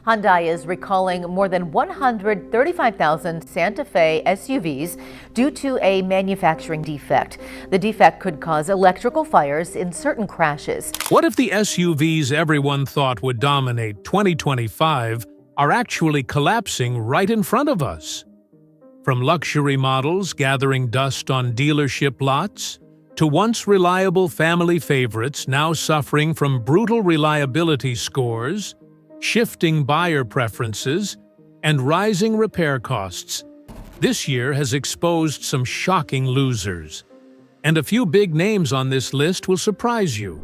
Hyundai is recalling more than 135,000 Santa Fe SUVs due to a manufacturing defect. The defect could cause electrical fires in certain crashes. What if the SUVs everyone thought would dominate 2025 are actually collapsing right in front of us? From luxury models gathering dust on dealership lots, to once reliable family favorites now suffering from brutal reliability scores, shifting buyer preferences, and rising repair costs, this year has exposed some shocking losers. And a few big names on this list will surprise you.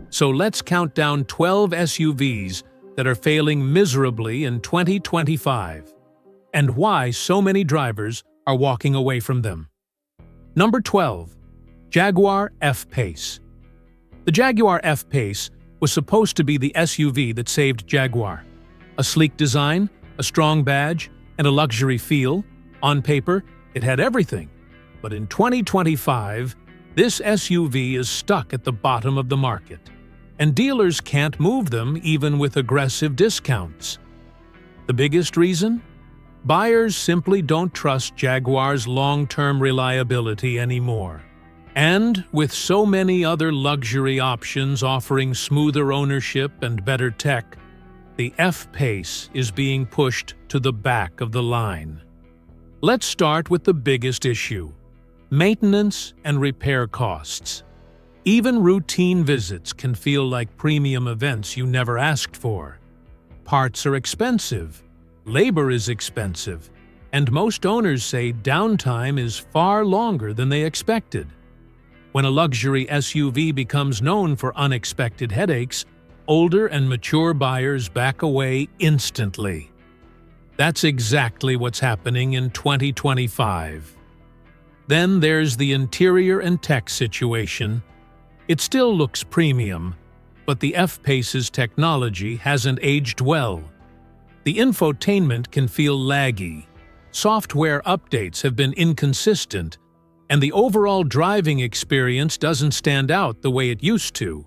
So let's count down 12 SUVs that are failing miserably in 2025, and why so many drivers are walking away from them. Number 12. Jaguar F-Pace. The Jaguar F-Pace was supposed to be the SUV that saved Jaguar. A sleek design, a strong badge, and a luxury feel. On paper, it had everything. But in 2025, this SUV is stuck at the bottom of the market, and dealers can't move them even with aggressive discounts. The biggest reason? Buyers simply don't trust Jaguar's long-term reliability anymore. And with so many other luxury options offering smoother ownership and better tech, the F-Pace is being pushed to the back of the line. Let's start with the biggest issue: maintenance and repair costs. Even routine visits can feel like premium events you never asked for. Parts are expensive, labor is expensive, and most owners say downtime is far longer than they expected. When a luxury SUV becomes known for unexpected headaches, older and mature buyers back away instantly. That's exactly what's happening in 2025. Then there's the interior and tech situation. It still looks premium, but the F-Pace's technology hasn't aged well. The infotainment can feel laggy, software updates have been inconsistent, and the overall driving experience doesn't stand out the way it used to.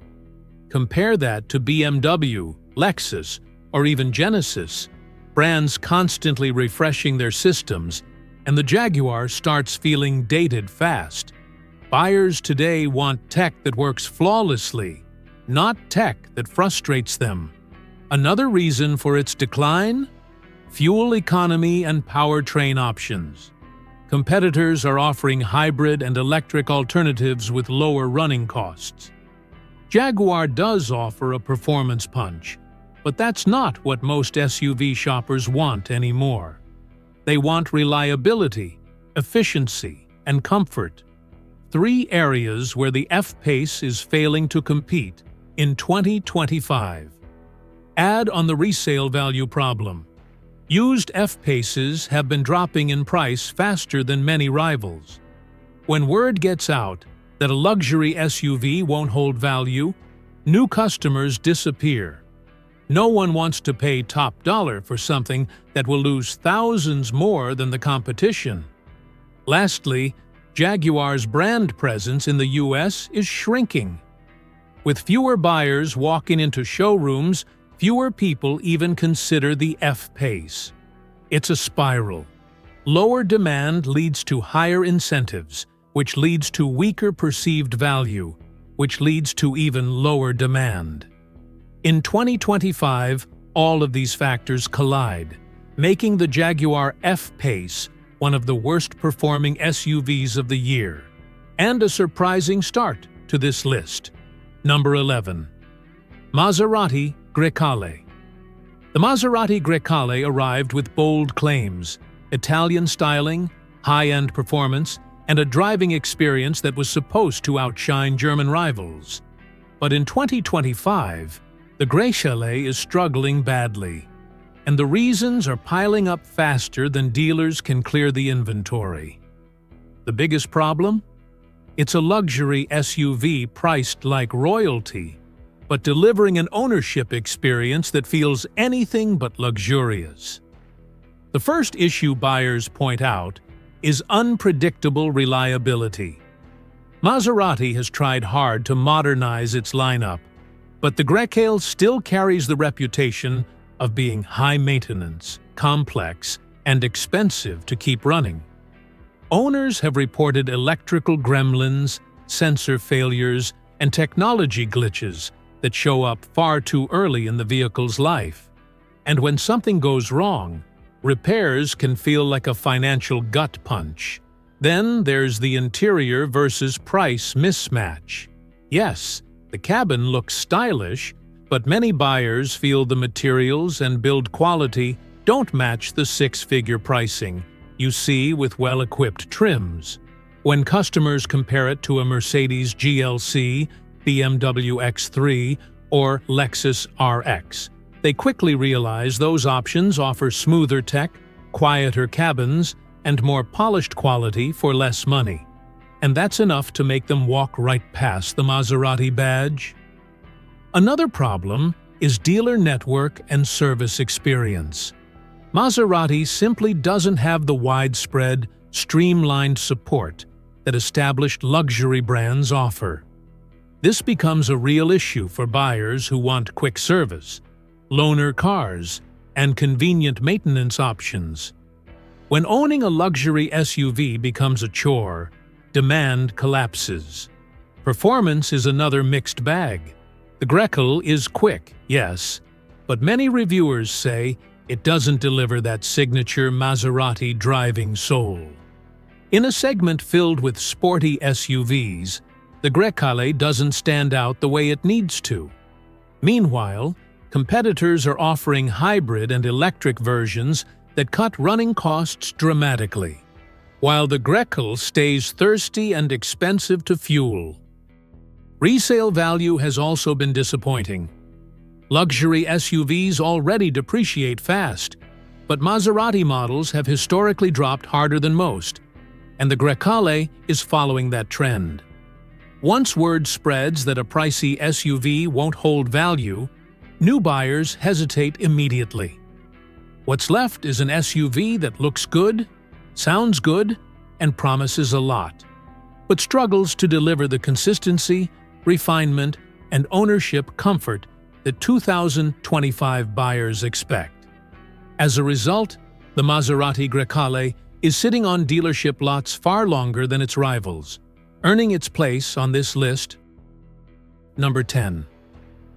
Compare that to BMW, Lexus, or even Genesis, brands constantly refreshing their systems, and the Jaguar starts feeling dated fast. Buyers today want tech that works flawlessly, not tech that frustrates them. Another reason for its decline? Fuel economy and powertrain options. Competitors are offering hybrid and electric alternatives with lower running costs. Jaguar does offer a performance punch, but that's not what most SUV shoppers want anymore. They want reliability, efficiency, and comfort. Three areas where the F-Pace is failing to compete in 2025. Add on the resale value problem. Used F-Paces have been dropping in price faster than many rivals. When word gets out that a luxury SUV won't hold value, new customers disappear. No one wants to pay top dollar for something that will lose thousands more than the competition. Lastly, Jaguar's brand presence in the US is shrinking. With fewer buyers walking into showrooms, fewer people even consider the F-Pace. It's a spiral. Lower demand leads to higher incentives, which leads to weaker perceived value, which leads to even lower demand. In 2025, all of these factors collide, making the Jaguar F-Pace one of the worst-performing SUVs of the year. And a surprising start to this list. Number 11. Maserati Grecale. The Maserati Grecale arrived with bold claims: Italian styling, high-end performance, and a driving experience that was supposed to outshine German rivals. But in 2025, the Grecale is struggling badly, and the reasons are piling up faster than dealers can clear the inventory. The biggest problem? It's a luxury SUV priced like royalty, but delivering an ownership experience that feels anything but luxurious. The first issue buyers point out is unpredictable reliability. Maserati has tried hard to modernize its lineup, but the Grecale still carries the reputation of being high maintenance, complex, and expensive to keep running. Owners have reported electrical gremlins, sensor failures, and technology glitches that show up far too early in the vehicle's life. And when something goes wrong, repairs can feel like a financial gut punch. Then there's the interior versus price mismatch. Yes, the cabin looks stylish, but many buyers feel the materials and build quality don't match the six-figure pricing you see with well-equipped trims. When customers compare it to a Mercedes GLC, BMW X3, or Lexus RX, they quickly realize those options offer smoother tech, quieter cabins, and more polished quality for less money. And that's enough to make them walk right past the Maserati badge. Another problem is dealer network and service experience. Maserati simply doesn't have the widespread, streamlined support that established luxury brands offer. This becomes a real issue for buyers who want quick service, loaner cars, and convenient maintenance options. When owning a luxury SUV becomes a chore, demand collapses. Performance is another mixed bag. The Grekel is quick, yes, but many reviewers say it doesn't deliver that signature Maserati driving soul. In a segment filled with sporty SUVs, the Grecale doesn't stand out the way it needs to. Meanwhile, competitors are offering hybrid and electric versions that cut running costs dramatically, while the Grekel stays thirsty and expensive to fuel. Resale value has also been disappointing. Luxury SUVs already depreciate fast, but Maserati models have historically dropped harder than most, and the Grecale is following that trend. Once word spreads that a pricey SUV won't hold value, new buyers hesitate immediately. What's left is an SUV that looks good, sounds good, and promises a lot, but struggles to deliver the consistency, refinement, and ownership comfort that 2025 buyers expect. As a result, the Maserati Grecale is sitting on dealership lots far longer than its rivals, earning its place on this list. Number 10.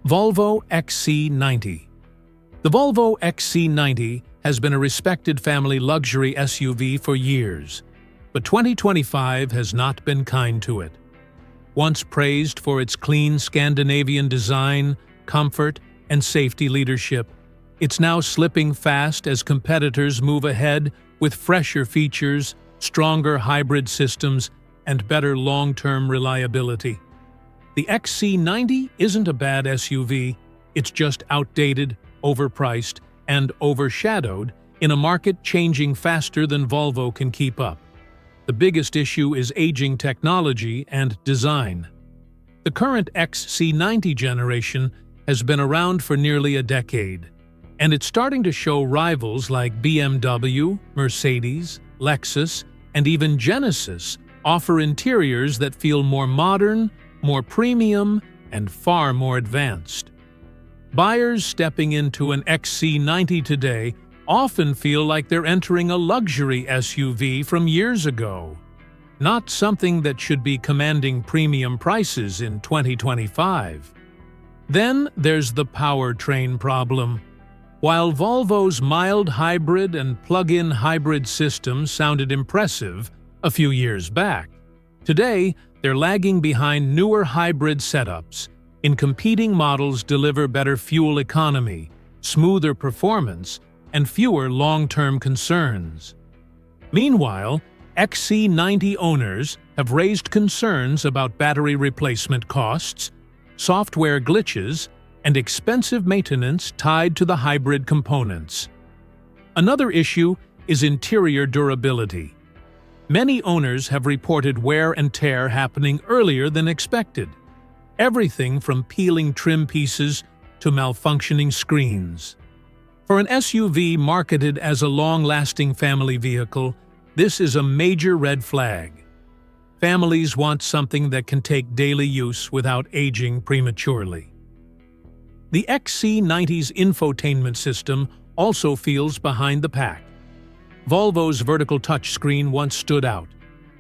Volvo XC90. The Volvo XC90 has been a respected family luxury SUV for years, but 2025 has not been kind to it. Once praised for its clean Scandinavian design, comfort, and safety leadership, it's now slipping fast as competitors move ahead with fresher features, stronger hybrid systems, and better long-term reliability. The XC90 isn't a bad SUV, it's just outdated, overpriced, and overshadowed in a market changing faster than Volvo can keep up. The biggest issue is aging technology and design. The current XC90 generation has been around for nearly a decade, and it's starting to show rivals like BMW, Mercedes, Lexus, and even Genesis offer interiors that feel more modern, more premium, and far more advanced. Buyers stepping into an XC90 today often feel like they're entering a luxury SUV from years ago, not something that should be commanding premium prices in 2025. Then there's the powertrain problem. While Volvo's mild hybrid and plug-in hybrid systems sounded impressive a few years back, today they're lagging behind newer hybrid setups. In competing models deliver better fuel economy, smoother performance, and fewer long-term concerns. Meanwhile, XC90 owners have raised concerns about battery replacement costs, software glitches, and expensive maintenance tied to the hybrid components. Another issue is interior durability. Many owners have reported wear and tear happening earlier than expected, everything from peeling trim pieces to malfunctioning screens. For an SUV marketed as a long-lasting family vehicle, this is a major red flag. Families want something that can take daily use without aging prematurely. The XC90's infotainment system also feels behind the pack. Volvo's vertical touchscreen once stood out,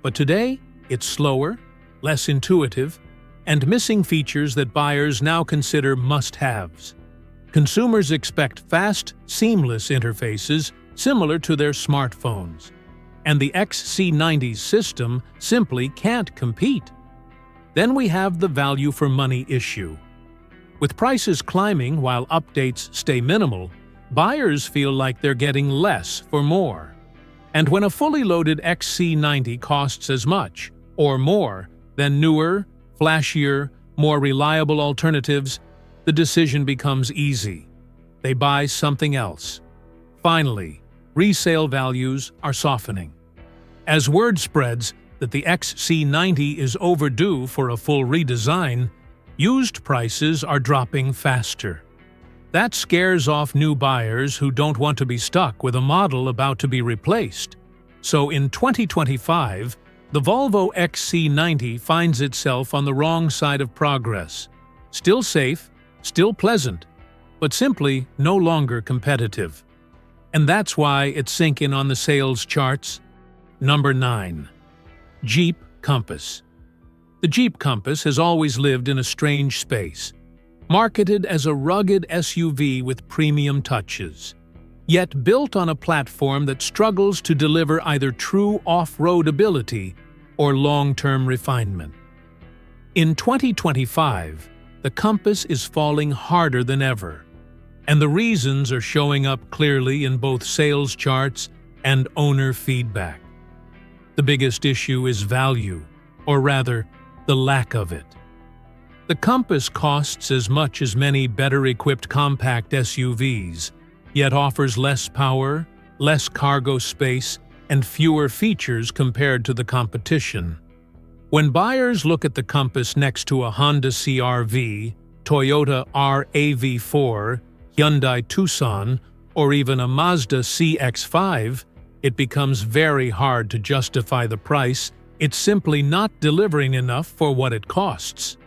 but today it's slower, less intuitive, and missing features that buyers now consider must-haves. Consumers expect fast, seamless interfaces similar to their smartphones, and the XC90's system simply can't compete. Then we have the value for money issue. With prices climbing while updates stay minimal, buyers feel like they're getting less for more. And when a fully loaded XC90 costs as much, or more, than newer, flashier, more reliable alternatives, the decision becomes easy. They buy something else. Finally, resale values are softening. As word spreads that the XC90 is overdue for a full redesign, used prices are dropping faster. That scares off new buyers who don't want to be stuck with a model about to be replaced. So in 2025, the Volvo XC90 finds itself on the wrong side of progress. Still safe, still pleasant, but simply no longer competitive. And that's why it's sinking on the sales charts. Number 9. Jeep Compass. The Jeep Compass has always lived in a strange space, marketed as a rugged SUV with premium touches, yet built on a platform that struggles to deliver either true off-road ability or long-term refinement. In 2025, the Compass is falling harder than ever, and the reasons are showing up clearly in both sales charts and owner feedback. The biggest issue is value, or rather, the lack of it. The Compass costs as much as many better-equipped compact SUVs, yet offers less power, less cargo space, and fewer features compared to the competition. When buyers look at the Compass next to a Honda CR-V, Toyota RAV4, Hyundai Tucson, or even a Mazda CX-5, it becomes very hard to justify the price. It's simply not delivering enough for what it costs.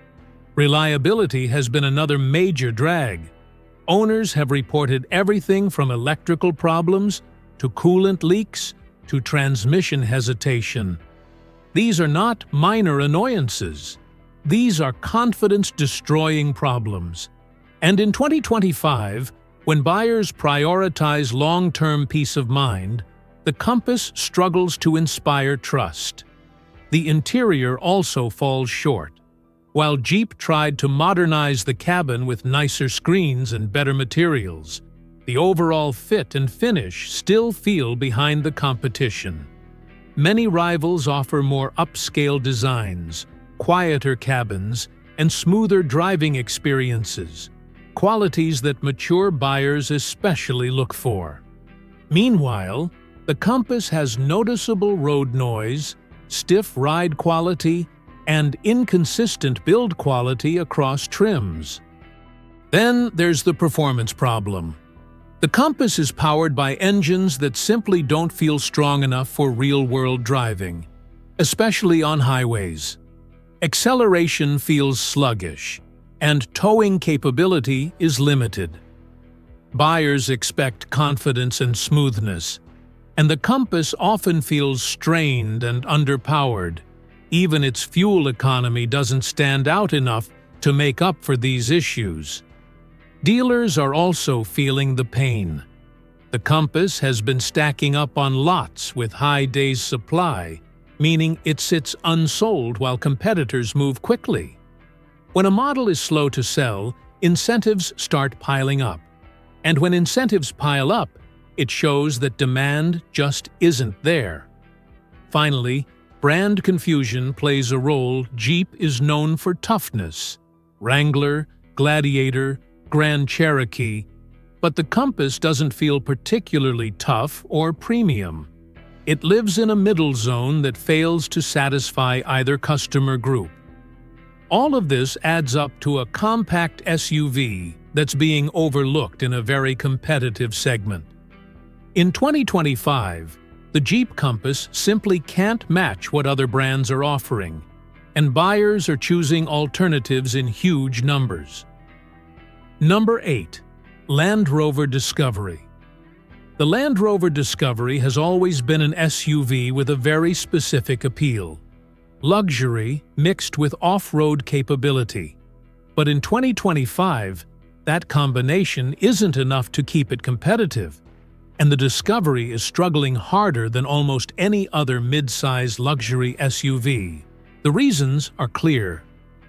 Reliability has been another major drag. Owners have reported everything from electrical problems to coolant leaks to transmission hesitation. These are not minor annoyances. These are confidence-destroying problems. And in 2025, when buyers prioritize long-term peace of mind, the Compass struggles to inspire trust. The interior also falls short. While Jeep tried to modernize the cabin with nicer screens and better materials, the overall fit and finish still feel behind the competition. Many rivals offer more upscale designs, quieter cabins, and smoother driving experiences, qualities that mature buyers especially look for. Meanwhile, the Compass has noticeable road noise, stiff ride quality, and inconsistent build quality across trims. Then there's the performance problem. The Compass is powered by engines that simply don't feel strong enough for real-world driving, especially on highways. Acceleration feels sluggish, and towing capability is limited. Buyers expect confidence and smoothness, and the Compass often feels strained and underpowered. Even its fuel economy doesn't stand out enough to make up for these issues. Dealers are also feeling the pain. The Compass has been stacking up on lots with high days supply, meaning it sits unsold while competitors move quickly. When a model is slow to sell, incentives start piling up. And when incentives pile up, it shows that demand just isn't there. Finally, brand confusion plays a role. Jeep is known for toughness. Wrangler, Gladiator, Grand Cherokee. But the Compass doesn't feel particularly tough or premium. It lives in a middle zone that fails to satisfy either customer group. All of this adds up to a compact SUV that's being overlooked in a very competitive segment. In 2025, the Jeep Compass simply can't match what other brands are offering, and buyers are choosing alternatives in huge numbers. Number 8. Land Rover Discovery. The Land Rover Discovery has always been an SUV with a very specific appeal: luxury mixed with off-road capability. But in 2025, that combination isn't enough to keep it competitive, and the Discovery is struggling harder than almost any other mid-size luxury SUV. The reasons are clear: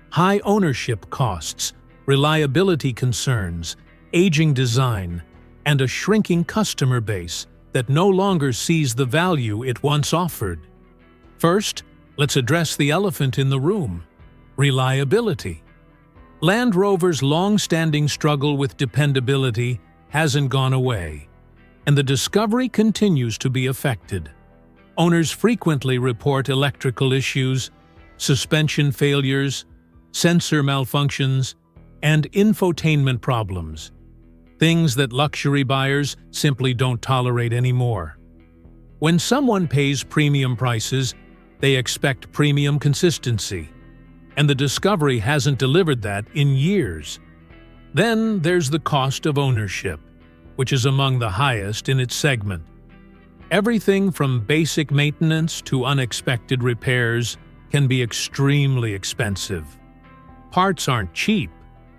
high ownership costs, reliability concerns, aging design, and a shrinking customer base that no longer sees the value it once offered. First, let's address the elephant in the room: reliability. Land Rover's long-standing struggle with dependability hasn't gone away, and the Discovery continues to be affected. Owners frequently report electrical issues, suspension failures, sensor malfunctions, and infotainment problems, things that luxury buyers simply don't tolerate anymore. When someone pays premium prices, they expect premium consistency, and the Discovery hasn't delivered that in years. Then there's the cost of ownership, which is among the highest in its segment. Everything from basic maintenance to unexpected repairs can be extremely expensive. Parts aren't cheap,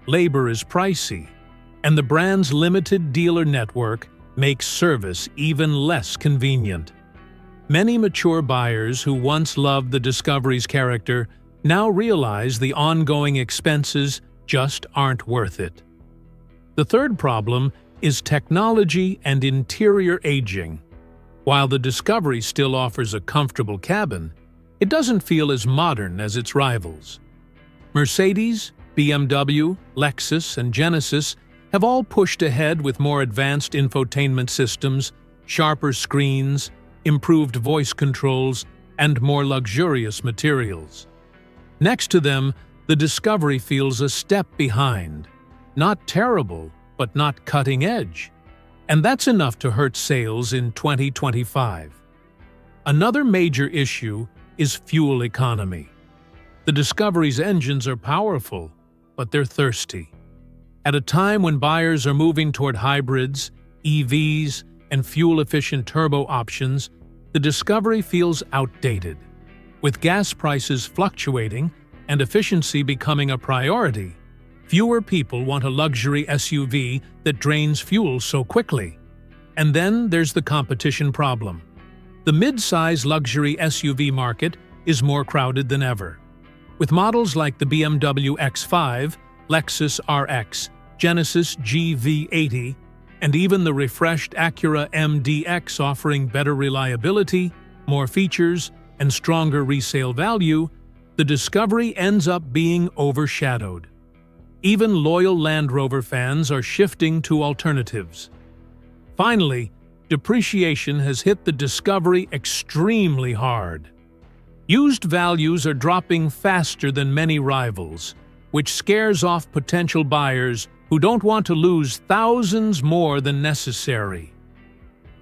labor is pricey, and the brand's limited dealer network makes service even less convenient. Many mature buyers who once loved the Discovery's character now realize the ongoing expenses just aren't worth it. The third problem is technology and interior aging. While the Discovery still offers a comfortable cabin, it doesn't feel as modern as its rivals. Mercedes, BMW, Lexus, and Genesis have all pushed ahead with more advanced infotainment systems, sharper screens, improved voice controls, and more luxurious materials. Next to them, the Discovery feels a step behind. Not terrible, but not cutting edge. And that's enough to hurt sales in 2025. Another major issue is fuel economy. The Discovery's engines are powerful, but they're thirsty. At a time when buyers are moving toward hybrids, EVs, and fuel-efficient turbo options, the Discovery feels outdated. With gas prices fluctuating and efficiency becoming a priority, fewer people want a luxury SUV that drains fuel so quickly. And then there's the competition problem. The mid-size luxury SUV market is more crowded than ever. With models like the BMW X5, Lexus RX, Genesis GV80, and even the refreshed Acura MDX offering better reliability, more features, and stronger resale value, the Discovery ends up being overshadowed. Even loyal Land Rover fans are shifting to alternatives. Finally, depreciation has hit the Discovery extremely hard. Used values are dropping faster than many rivals, which scares off potential buyers who don't want to lose thousands more than necessary.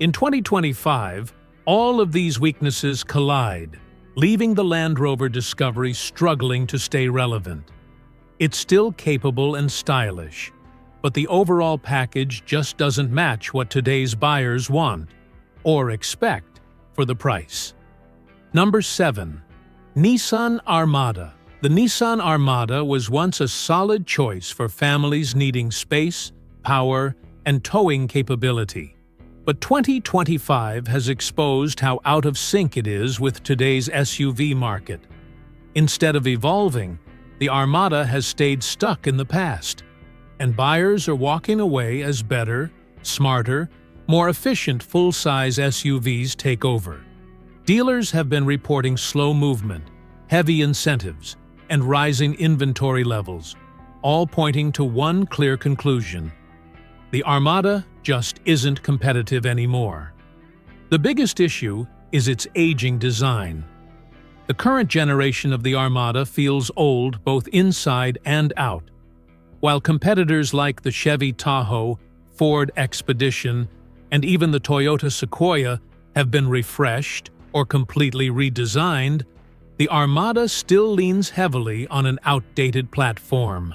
In 2025, all of these weaknesses collide, leaving the Land Rover Discovery struggling to stay relevant. It's still capable and stylish, but the overall package just doesn't match what today's buyers want or expect for the price. Number 7. Nissan Armada. The Nissan Armada was once a solid choice for families needing space, power, and towing capability. But 2025 has exposed how out of sync it is with today's SUV market. Instead of evolving, the Armada has stayed stuck in the past, and buyers are walking away as better, smarter, more efficient full-size SUVs take over. Dealers have been reporting slow movement, heavy incentives, and rising inventory levels, all pointing to one clear conclusion: the Armada just isn't competitive anymore. The biggest issue is its aging design. The current generation of the Armada feels old both inside and out. While competitors like the Chevy Tahoe, Ford Expedition, and even the Toyota Sequoia have been refreshed or completely redesigned, the Armada still leans heavily on an outdated platform.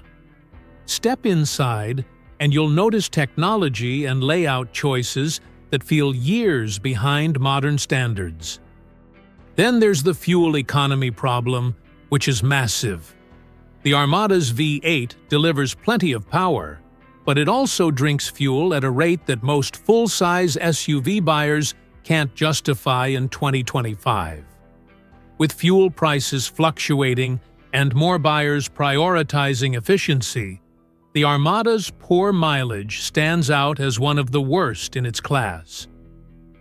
Step inside, and you'll notice technology and layout choices that feel years behind modern standards. Then there's the fuel economy problem, which is massive. The Armada's V8 delivers plenty of power, but it also drinks fuel at a rate that most full-size SUV buyers can't justify in 2025. With fuel prices fluctuating and more buyers prioritizing efficiency, the Armada's poor mileage stands out as one of the worst in its class.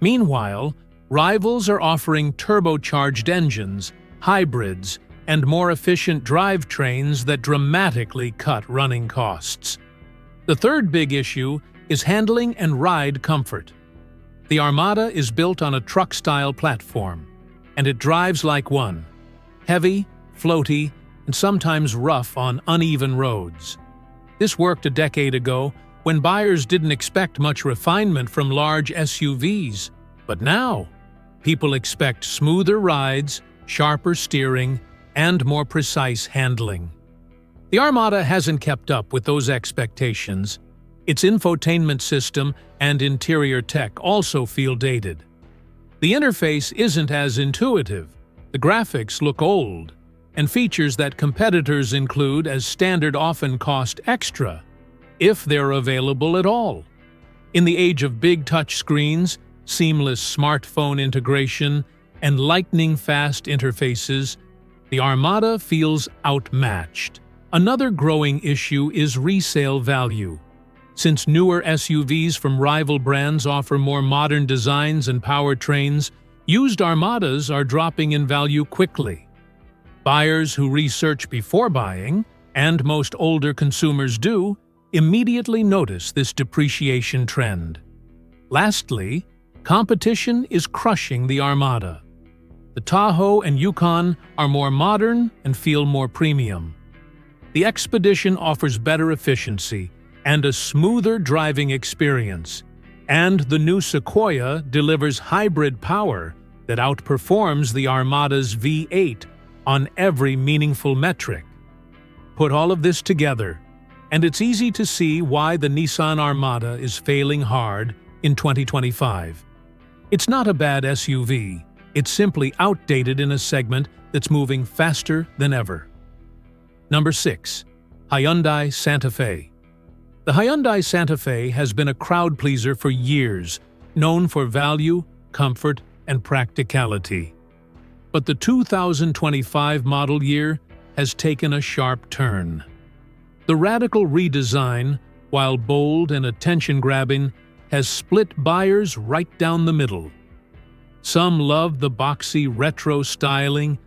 Meanwhile, rivals are offering turbocharged engines, hybrids, and more efficient drivetrains that dramatically cut running costs. The third big issue is handling and ride comfort. The Armada is built on a truck-style platform, and it drives like one: heavy, floaty, and sometimes rough on uneven roads. This worked a decade ago when buyers didn't expect much refinement from large SUVs, but now people expect smoother rides, sharper steering, and more precise handling. The Armada hasn't kept up with those expectations. Its infotainment system and interior tech also feel dated. The interface isn't as intuitive, the graphics look old, and features that competitors include as standard often cost extra, if they're available at all. In the age of big touchscreens, seamless smartphone integration, and lightning-fast interfaces, the Armada feels outmatched. Another growing issue is resale value. Since newer SUVs from rival brands offer more modern designs and powertrains, used Armadas are dropping in value quickly. Buyers who research before buying, and most older consumers do, immediately notice this depreciation trend. Lastly, competition is crushing the Armada. The Tahoe and Yukon are more modern and feel more premium. The Expedition offers better efficiency and a smoother driving experience, and the new Sequoia delivers hybrid power that outperforms the Armada's V8 on every meaningful metric. Put all of this together, and it's easy to see why the Nissan Armada is failing hard in 2025. It's not a bad SUV, it's simply outdated in a segment that's moving faster than ever. Number 6. Hyundai Santa Fe. The Hyundai Santa Fe has been a crowd pleaser for years, known for value, comfort, and practicality. But the 2025 model year has taken a sharp turn. The radical redesign, while bold and attention-grabbing, has split buyers right down the middle. Some love the boxy retro styling,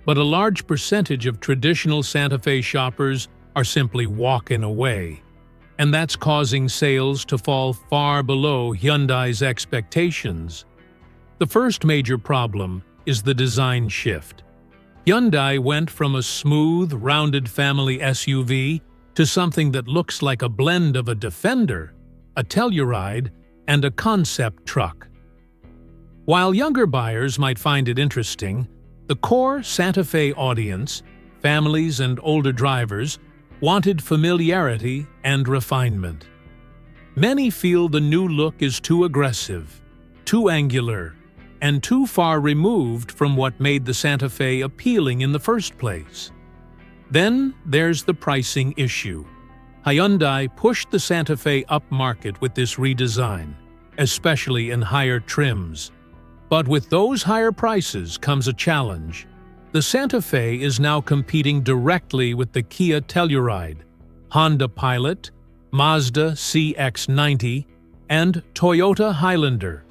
but a large percentage of traditional Santa Fe shoppers are simply walking away, and that's causing sales to fall far below Hyundai's expectations. The first major problem is the design shift. Hyundai went from a smooth, rounded family SUV to something that looks like a blend of a Defender, a Telluride, and a concept truck. While younger buyers might find it interesting, the core Santa Fe audience, families and older drivers, wanted familiarity and refinement. Many feel the new look is too aggressive, too angular, and too far removed from what made the Santa Fe appealing in the first place. Then there's the pricing issue. Hyundai pushed the Santa Fe upmarket with this redesign, especially in higher trims. But with those higher prices comes a challenge. The Santa Fe is now competing directly with the Kia Telluride, Honda Pilot, Mazda CX-90, and Toyota Highlander,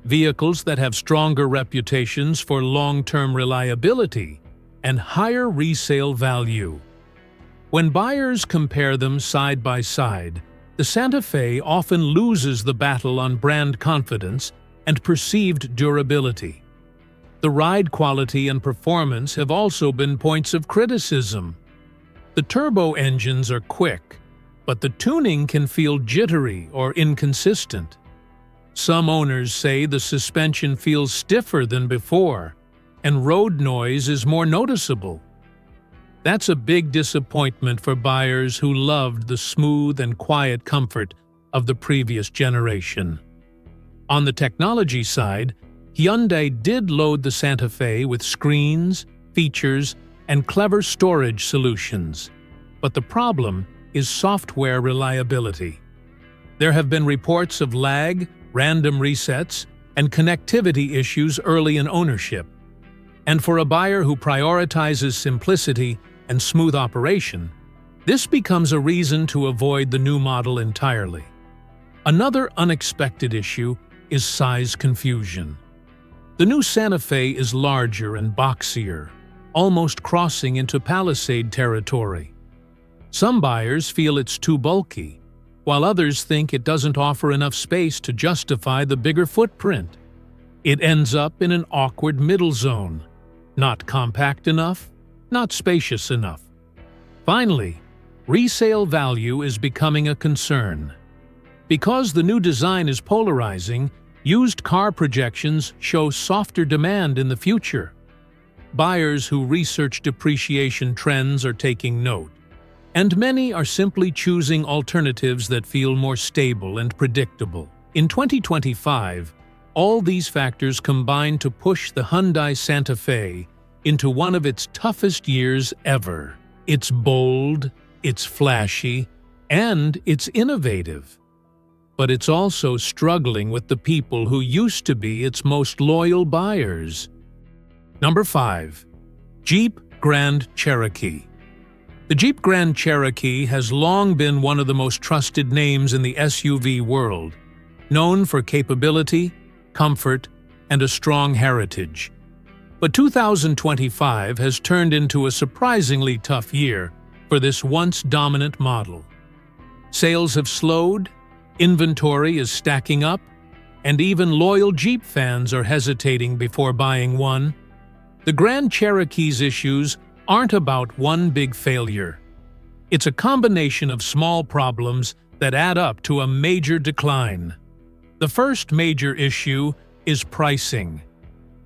vehicles that have stronger reputations for long-term reliability and higher resale value. When buyers compare them side by side, the Santa Fe often loses the battle on brand confidence and perceived durability. The ride quality and performance have also been points of criticism. The turbo engines are quick, but the tuning can feel jittery or inconsistent. Some owners say the suspension feels stiffer than before, and road noise is more noticeable. That's a big disappointment for buyers who loved the smooth and quiet comfort of the previous generation. On the technology side, Hyundai did load the Santa Fe with screens, features, and clever storage solutions. But the problem is software reliability. There have been reports of lag, random resets, and connectivity issues early in ownership. And for a buyer who prioritizes simplicity and smooth operation, this becomes a reason to avoid the new model entirely. Another unexpected issue is size confusion. The new Santa Fe is larger and boxier, almost crossing into Palisade territory. Some buyers feel it's too bulky, while others think it doesn't offer enough space to justify the bigger footprint. It ends up in an awkward middle zone. Not compact enough, not spacious enough. Finally, resale value is becoming a concern. Because the new design is polarizing, used car projections show softer demand in the future. Buyers who research depreciation trends are taking note, and many are simply choosing alternatives that feel more stable and predictable. In 2025, all these factors combine to push the Hyundai Santa Fe into one of its toughest years ever. It's bold, it's flashy, and it's innovative. But it's also struggling with the people who used to be its most loyal buyers. Number 5. Jeep Grand Cherokee. The Jeep Grand Cherokee has long been one of the most trusted names in the SUV world, known for capability, comfort, and a strong heritage. But 2025 has turned into a surprisingly tough year for this once dominant model. Sales have slowed, inventory is stacking up, and even loyal Jeep fans are hesitating before buying one. The Grand Cherokee's issues aren't about one big failure. It's a combination of small problems that add up to a major decline. The first major issue is pricing.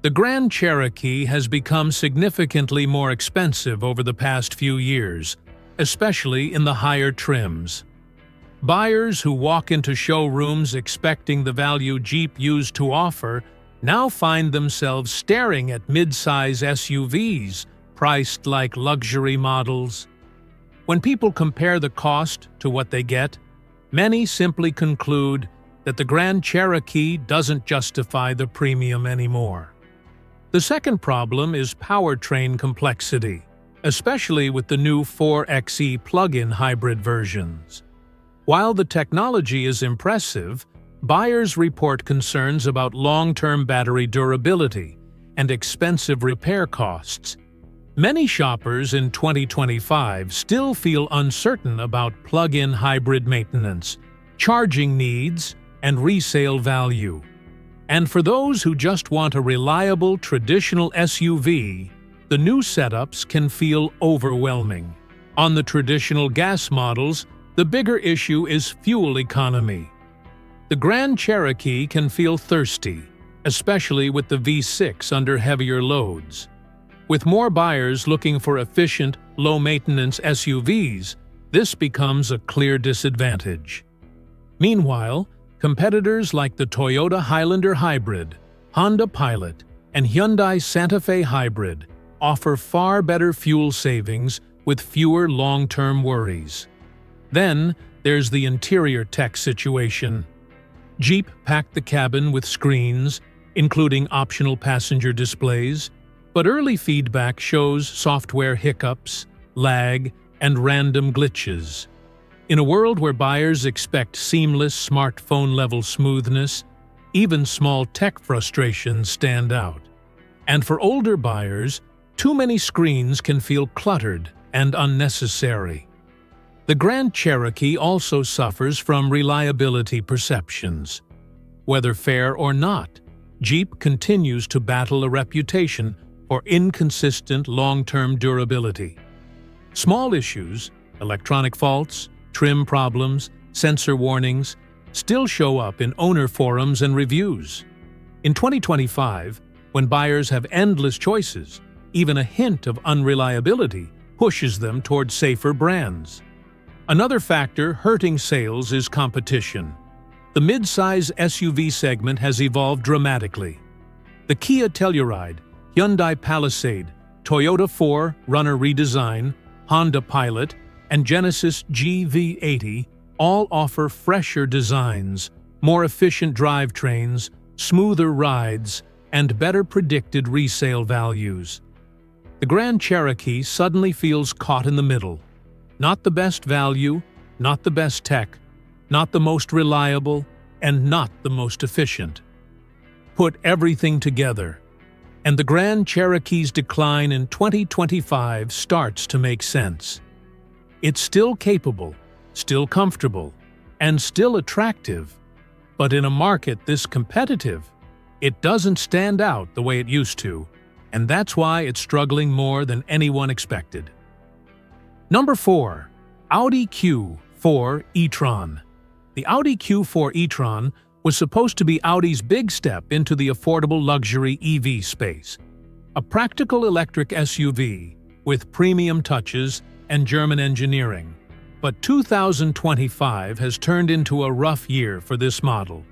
The Grand Cherokee has become significantly more expensive over the past few years, especially in the higher trims. Buyers who walk into showrooms expecting the value Jeep used to offer now find themselves staring at mid-size SUVs priced like luxury models. When people compare the cost to what they get, many simply conclude that the Grand Cherokee doesn't justify the premium anymore. The second problem is powertrain complexity, especially with the new 4xe plug-in hybrid versions. While the technology is impressive, buyers report concerns about long-term battery durability and expensive repair costs. Many shoppers in 2025 still feel uncertain about plug-in hybrid maintenance, charging needs, and resale value. And for those who just want a reliable traditional SUV, the new setups can feel overwhelming. On the traditional gas models, the bigger issue is fuel economy. The Grand Cherokee can feel thirsty, especially with the V6 under heavier loads. With more buyers looking for efficient, low-maintenance SUVs, this becomes a clear disadvantage. Meanwhile, competitors like the Toyota Highlander Hybrid, Honda Pilot, and Hyundai Santa Fe Hybrid offer far better fuel savings with fewer long-term worries. Then, there's the interior tech situation. Jeep packed the cabin with screens, including optional passenger displays, but early feedback shows software hiccups, lag, and random glitches. In a world where buyers expect seamless smartphone-level smoothness, even small tech frustrations stand out. And for older buyers, too many screens can feel cluttered and unnecessary. The Grand Cherokee also suffers from reliability perceptions. Whether fair or not, Jeep continues to battle a reputation for inconsistent long-term durability. Small issues, electronic faults, trim problems, sensor warnings, still show up in owner forums and reviews. In 2025, when buyers have endless choices, even a hint of unreliability pushes them toward safer brands. Another factor hurting sales is competition. The mid-size SUV segment has evolved dramatically. The Kia Telluride, Hyundai Palisade, Toyota 4Runner redesign, Honda Pilot, and Genesis GV80 all offer fresher designs, more efficient drivetrains, smoother rides, and better predicted resale values. The Grand Cherokee suddenly feels caught in the middle. Not the best value, not the best tech, not the most reliable, and not the most efficient. Put everything together, and the Grand Cherokee's decline in 2025 starts to make sense. It's still capable, still comfortable, and still attractive, but in a market this competitive, it doesn't stand out the way it used to, and that's why it's struggling more than anyone expected. Number 4. Audi Q4 e-tron. The Audi Q4 e-tron was supposed to be Audi's big step into the affordable luxury EV space. A practical electric SUV with premium touches and German engineering. But 2025 has turned into a rough year for this model.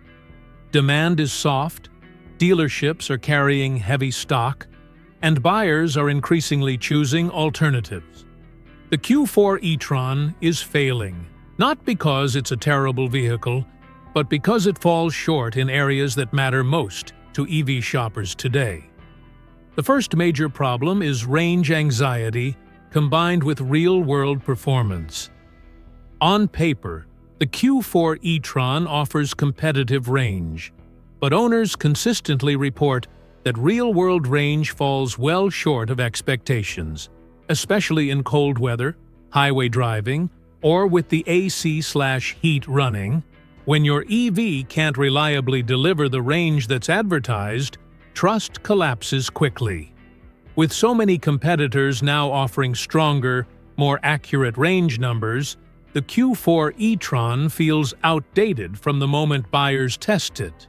Demand is soft, dealerships are carrying heavy stock, and buyers are increasingly choosing alternatives. The Q4 e-tron is failing, not because it's a terrible vehicle, but because it falls short in areas that matter most to EV shoppers today. The first major problem is range anxiety combined with real-world performance. On paper, the Q4 e-tron offers competitive range, but owners consistently report that real-world range falls well short of expectations, especially in cold weather, highway driving, or with the AC/heat running. When your EV can't reliably deliver the range that's advertised, trust collapses quickly. With so many competitors now offering stronger, more accurate range numbers, the Q4 e-tron feels outdated from the moment buyers test it.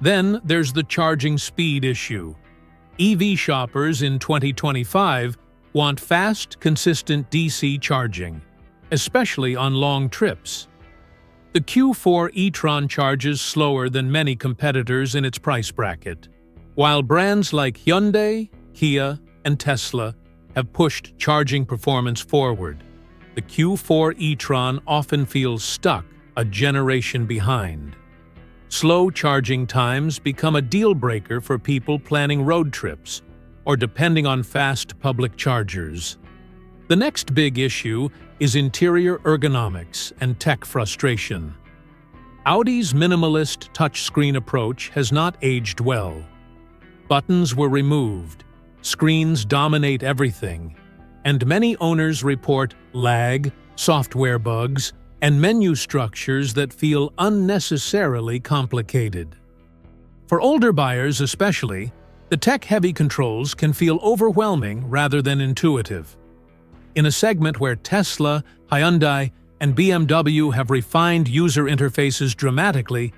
Then there's the charging speed issue. EV shoppers in 2025 want fast, consistent DC charging, especially on long trips. The Q4 e-tron charges slower than many competitors in its price bracket. While brands like Hyundai, Kia, and Tesla have pushed charging performance forward, the Q4 e-tron often feels stuck a generation behind. Slow charging times become a deal-breaker for people planning road trips or depending on fast public chargers. The next big issue is interior ergonomics and tech frustration. Audi's minimalist touchscreen approach has not aged well. Buttons were removed, screens dominate everything, and many owners report lag, software bugs, and menu structures that feel unnecessarily complicated. For older buyers especially, the tech-heavy controls can feel overwhelming rather than intuitive. In a segment where Tesla, Hyundai, and BMW have refined user interfaces dramatically,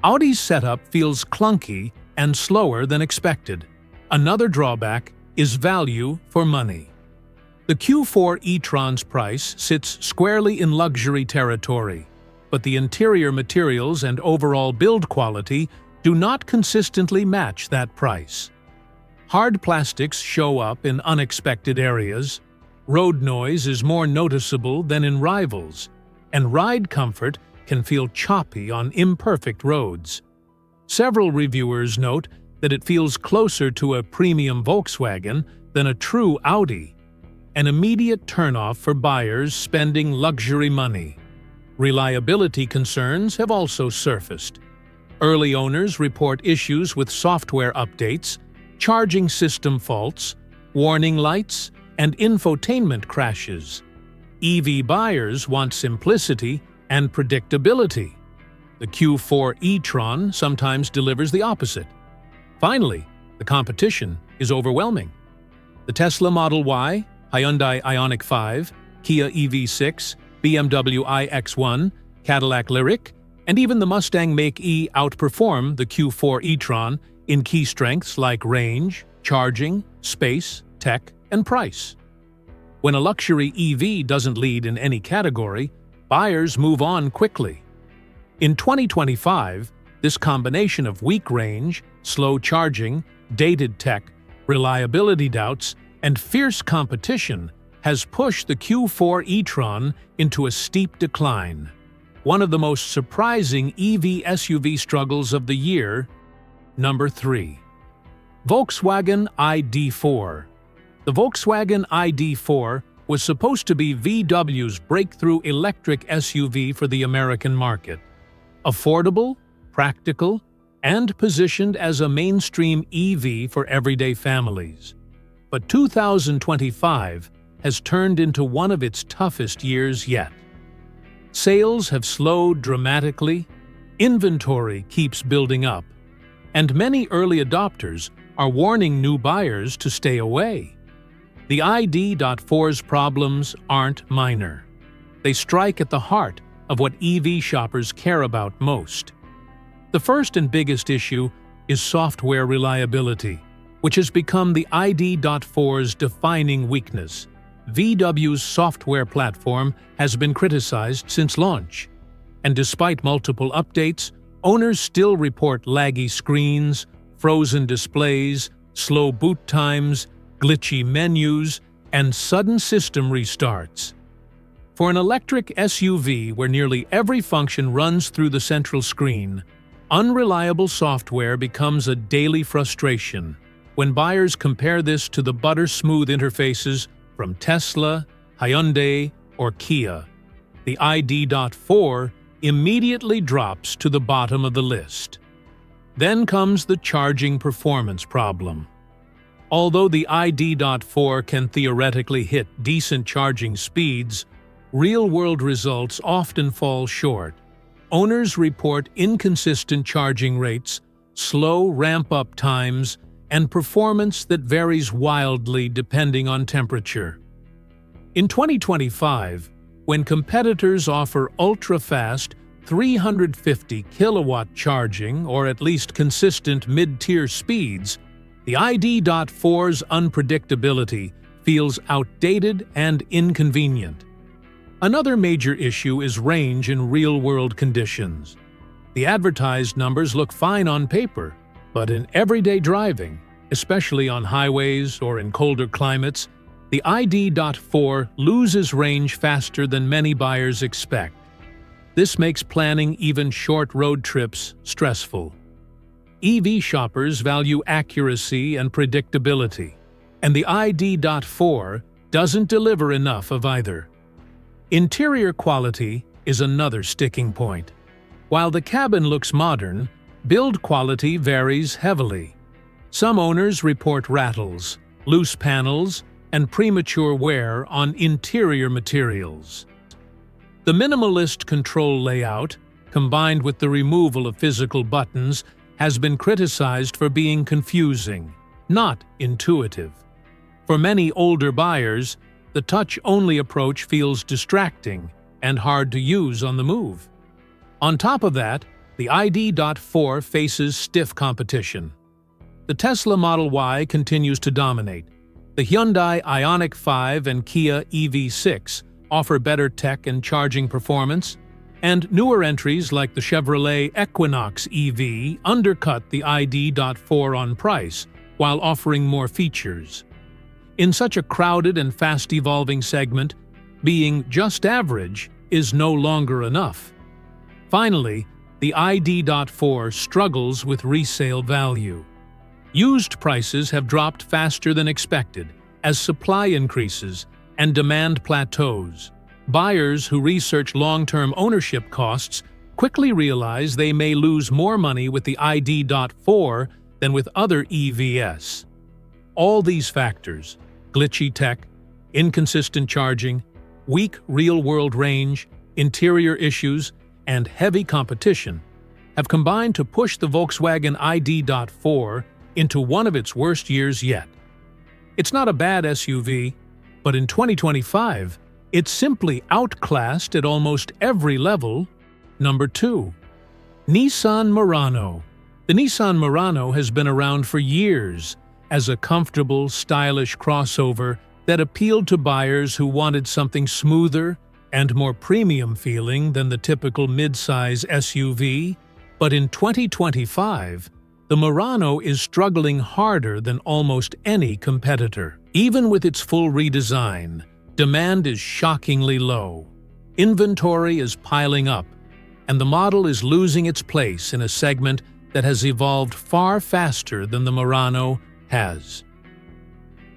Audi's setup feels clunky and slower than expected. Another drawback is value for money. The Q4 e-tron's price sits squarely in luxury territory, but the interior materials and overall build quality do not consistently match that price. Hard plastics show up in unexpected areas, road noise is more noticeable than in rivals, and ride comfort can feel choppy on imperfect roads. Several reviewers note that it feels closer to a premium Volkswagen than a true Audi, an immediate turnoff for buyers spending luxury money. Reliability concerns have also surfaced. Early owners report issues with software updates, charging system faults, warning lights, and infotainment crashes. EV buyers want simplicity and predictability. The Q4 e-tron sometimes delivers the opposite. Finally, the competition is overwhelming. The Tesla Model Y, Hyundai Ioniq 5, Kia EV6, BMW iX1, Cadillac Lyriq, and even the Mustang Mach-E outperform the Q4 e-tron in key strengths like range, charging, space, tech, and price. When a luxury EV doesn't lead in any category, buyers move on quickly. In 2025, this combination of weak range, slow charging, dated tech, reliability doubts, and fierce competition has pushed the Q4 e-tron into a steep decline. One of the most surprising EV SUV struggles of the year. Number 3. Volkswagen ID.4. The Volkswagen ID.4 was supposed to be VW's breakthrough electric SUV for the American market. Affordable, practical, and positioned as a mainstream EV for everyday families. But 2025 has turned into one of its toughest years yet. Sales have slowed dramatically, inventory keeps building up, and many early adopters are warning new buyers to stay away. The ID.4's problems aren't minor. They strike at the heart of what EV shoppers care about most. The first and biggest issue is software reliability, which has become the ID.4's defining weakness. VW's software platform has been criticized since launch, and despite multiple updates, owners still report laggy screens, frozen displays, slow boot times, glitchy menus, and sudden system restarts. For an electric SUV where nearly every function runs through the central screen, unreliable software becomes a daily frustration. When buyers compare this to the butter-smooth interfaces from Tesla, Hyundai, or Kia, the ID.4 immediately drops to the bottom of the list. Then comes the charging performance problem. Although the ID.4 can theoretically hit decent charging speeds, real-world results often fall short. Owners report inconsistent charging rates, slow ramp-up times, and performance that varies wildly depending on temperature. In 2025, when competitors offer ultra-fast 350 kilowatt charging or at least consistent mid-tier speeds, the ID.4's unpredictability feels outdated and inconvenient. Another major issue is range in real-world conditions. The advertised numbers look fine on paper, but in everyday driving, especially on highways or in colder climates, the ID.4 loses range faster than many buyers expect. This makes planning even short road trips stressful. EV shoppers value accuracy and predictability, and the ID.4 doesn't deliver enough of either. Interior quality is another sticking point. While the cabin looks modern, build quality varies heavily. Some owners report rattles, loose panels, and premature wear on interior materials. The minimalist control layout, combined with the removal of physical buttons, has been criticized for being confusing, not intuitive. For many older buyers, the touch-only approach feels distracting and hard to use on the move. On top of that, the ID.4 faces stiff competition. The Tesla Model Y continues to dominate. The Hyundai Ioniq 5 and Kia EV6 offer better tech and charging performance, and newer entries like the Chevrolet Equinox EV undercut the ID.4 on price while offering more features. In such a crowded and fast-evolving segment, being just average is no longer enough. Finally, the ID.4 struggles with resale value. Used prices have dropped faster than expected as supply increases and demand plateaus. Buyers who research long-term ownership costs quickly realize they may lose more money with the ID.4 than with other EVs. All these factors, glitchy tech, inconsistent charging, weak real-world range, interior issues, and heavy competition, have combined to push the Volkswagen ID.4 into one of its worst years yet. It's not a bad SUV, but in 2025, it's simply outclassed at almost every level. Number 2. Nissan Murano. The Nissan Murano has been around for years as a comfortable, stylish crossover that appealed to buyers who wanted something smoother and more premium feeling than the typical mid-size SUV. But in 2025, the Murano is struggling harder than almost any competitor. Even with its full redesign, demand is shockingly low. Inventory is piling up, and the model is losing its place in a segment that has evolved far faster than the Murano has.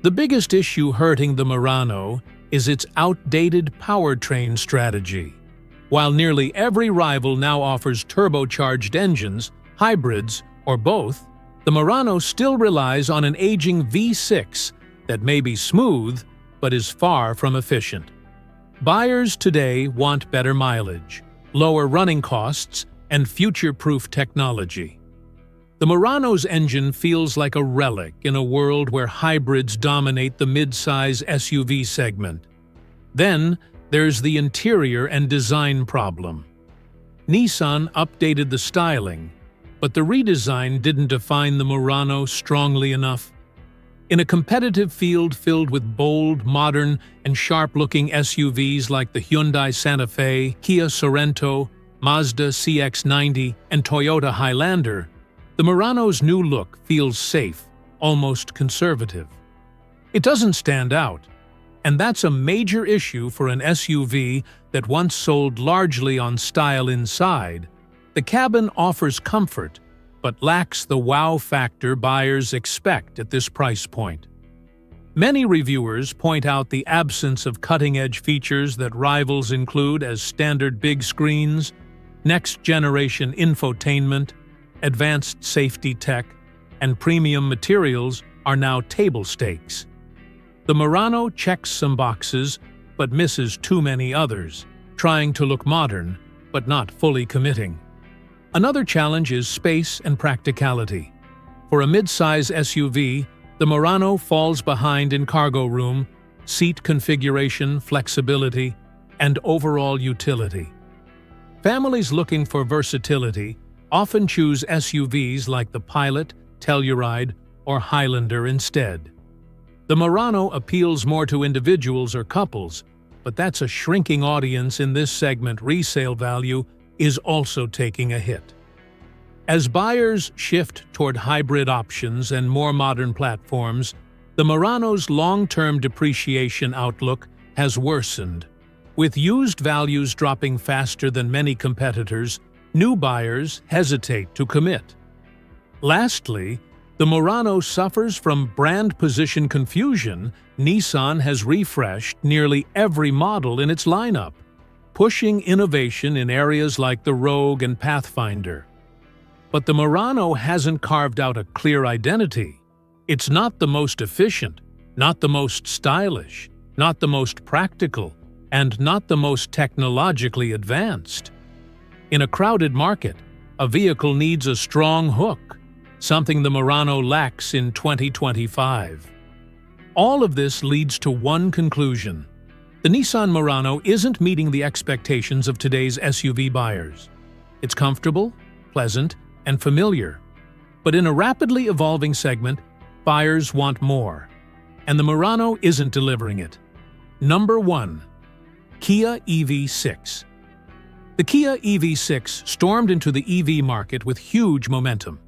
The biggest issue hurting the Murano is its outdated powertrain strategy. While nearly every rival now offers turbocharged engines, hybrids, or both, the Murano still relies on an aging V6 that may be smooth but is far from efficient. Buyers today want better mileage, lower running costs, and future-proof technology. The Murano's engine feels like a relic in a world where hybrids dominate the mid-size SUV segment. Then, there's the interior and design problem. Nissan updated the styling, but the redesign didn't define the Murano strongly enough. In a competitive field filled with bold, modern, and sharp-looking SUVs like the Hyundai Santa Fe, Kia Sorento, Mazda CX-90, and Toyota Highlander, the Murano's new look feels safe, almost conservative. It doesn't stand out, and that's a major issue for an SUV that once sold largely on style inside. The cabin offers comfort, but lacks the wow factor buyers expect at this price point. Many reviewers point out the absence of cutting-edge features that rivals include as standard big screens, next-generation infotainment, advanced safety tech, and premium materials are now table stakes. The Murano checks some boxes, but misses too many others, trying to look modern, but not fully committing. Another challenge is space and practicality. For a mid-size SUV, the Murano falls behind in cargo room, seat configuration, flexibility, and overall utility. Families looking for versatility often choose SUVs like the Pilot, Telluride, or Highlander instead. The Murano appeals more to individuals or couples, but that's a shrinking audience in this segment. Resale value is also taking a hit. As buyers shift toward hybrid options and more modern platforms, the Murano's long-term depreciation outlook has worsened. With used values dropping faster than many competitors, new buyers hesitate to commit. Lastly, the Murano suffers from brand position confusion. Nissan has refreshed nearly every model in its lineup, pushing innovation in areas like the Rogue and Pathfinder. But the Murano hasn't carved out a clear identity. It's not the most efficient, not the most stylish, not the most practical, and not the most technologically advanced. In a crowded market, a vehicle needs a strong hook, something the Murano lacks in 2025. All of this leads to one conclusion. The Nissan Murano isn't meeting the expectations of today's SUV buyers. It's comfortable, pleasant, and familiar. But in a rapidly evolving segment, buyers want more. And the Murano isn't delivering it. Number 1. Kia EV6. The Kia EV6 stormed into the EV market with huge momentum.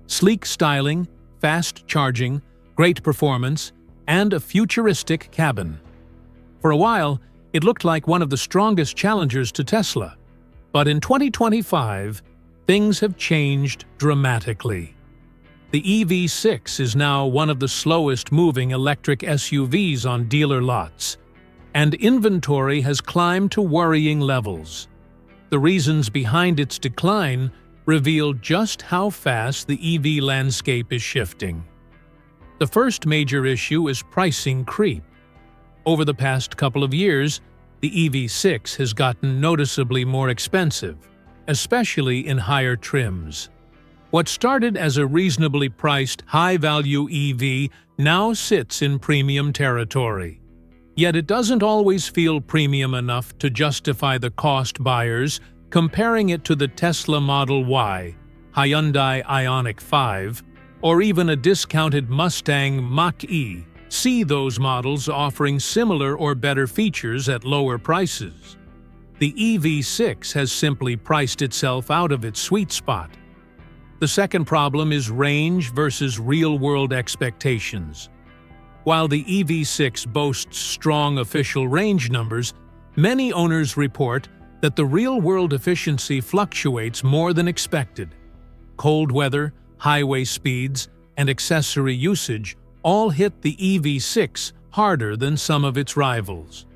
Sleek styling, fast charging, great performance, and a futuristic cabin. For a while, it looked like one of the strongest challengers to Tesla. But in 2025, things have changed dramatically. The EV6 is now one of the slowest-moving electric SUVs on dealer lots, and inventory has climbed to worrying levels. The reasons behind its decline reveal just how fast the EV landscape is shifting. The first major issue is pricing creep. Over the past couple of years, the EV6 has gotten noticeably more expensive, especially in higher trims. What started as a reasonably priced, high-value EV now sits in premium territory. Yet it doesn't always feel premium enough to justify the cost. Buyers comparing it to the Tesla Model Y, Hyundai Ioniq 5, or even a discounted Mustang Mach-E See those models offering similar or better features at lower prices. The EV6 has simply priced itself out of its sweet spot. The second problem is range versus real-world expectations. While the EV6 boasts strong official range numbers, many owners report that the real-world efficiency fluctuates more than expected. Cold weather, highway speeds, and accessory usage all hit the EV6 harder than some of its rivals.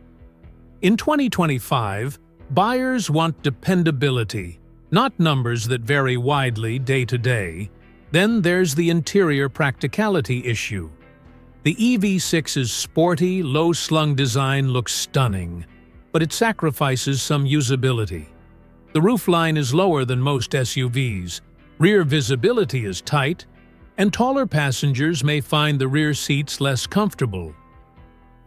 In 2025, buyers want dependability, not numbers that vary widely day to day. Then there's the interior practicality issue. The EV6's sporty, low-slung design looks stunning, but it sacrifices some usability. The roofline is lower than most SUVs, rear visibility is tight, and taller passengers may find the rear seats less comfortable.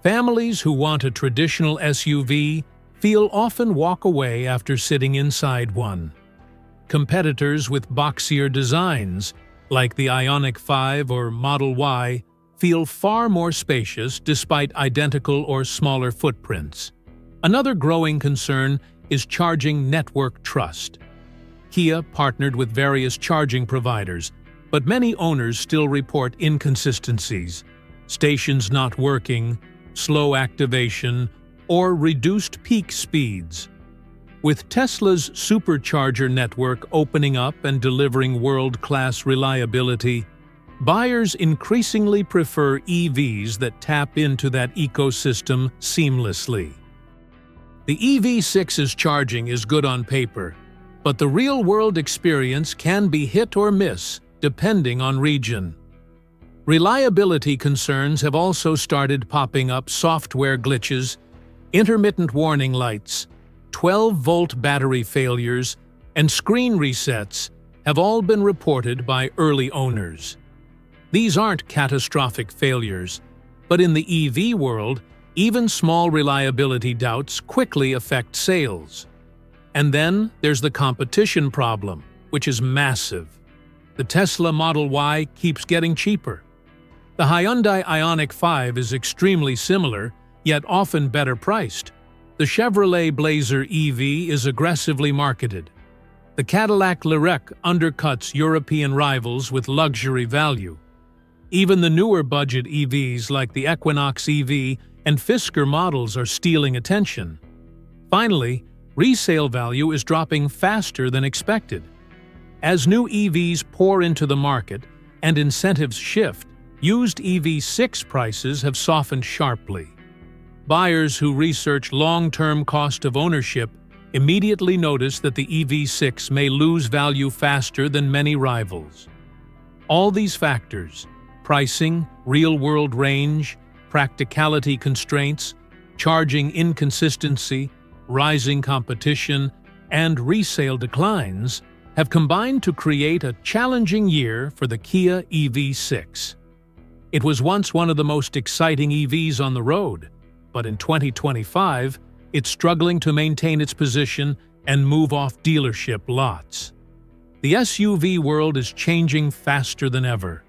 Families who want a traditional SUV often walk away after sitting inside one. Competitors with boxier designs, like the Ioniq 5 or Model Y, feel far more spacious despite identical or smaller footprints. Another growing concern is charging network trust. Kia partnered with various charging providers, but many owners still report inconsistencies, stations not working, slow activation, or reduced peak speeds. With Tesla's supercharger network opening up and delivering world-class reliability, buyers increasingly prefer EVs that tap into that ecosystem seamlessly. The EV6's charging is good on paper, but the real-world experience can be hit or miss depending on region. Reliability concerns have also started popping up. Software glitches, intermittent warning lights, 12-volt battery failures, and screen resets have all been reported by early owners. These aren't catastrophic failures, but in the EV world, even small reliability doubts quickly affect sales. And then there's the competition problem, which is massive. The Tesla Model Y keeps getting cheaper. The Hyundai Ioniq 5 is extremely similar, yet often better priced. The Chevrolet Blazer EV is aggressively marketed. The Cadillac Lyriq undercuts European rivals with luxury value. Even the newer budget EVs like the Equinox EV and Fisker models are stealing attention. Finally, resale value is dropping faster than expected. As new EVs pour into the market and incentives shift, used EV6 prices have softened sharply. Buyers who research long-term cost of ownership immediately notice that the EV6 may lose value faster than many rivals. All these factors – pricing, real-world range, practicality constraints, charging inconsistency, rising competition, and resale declines – have combined to create a challenging year for the Kia EV6. It was once one of the most exciting EVs on the road, but in 2025, it's struggling to maintain its position and move off dealership lots. The SUV world is changing faster than ever.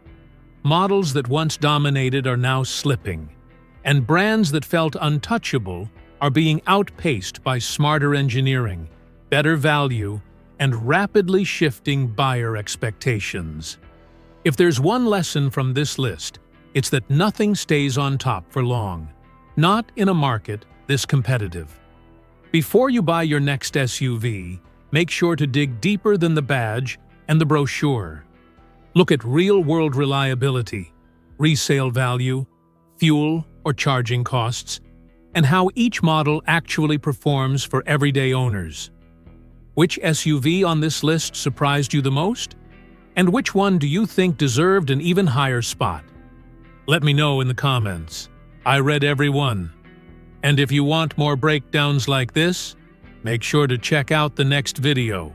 Models that once dominated are now slipping, and brands that felt untouchable are being outpaced by smarter engineering, better value, and rapidly shifting buyer expectations. If there's one lesson from this list, it's that nothing stays on top for long, not in a market this competitive. Before you buy your next SUV, make sure to dig deeper than the badge and the brochure. Look at real-world reliability, resale value, fuel or charging costs, and how each model actually performs for everyday owners. Which SUV on this list surprised you the most? And which one do you think deserved an even higher spot? Let me know in the comments. I read every one. And if you want more breakdowns like this, make sure to check out the next video.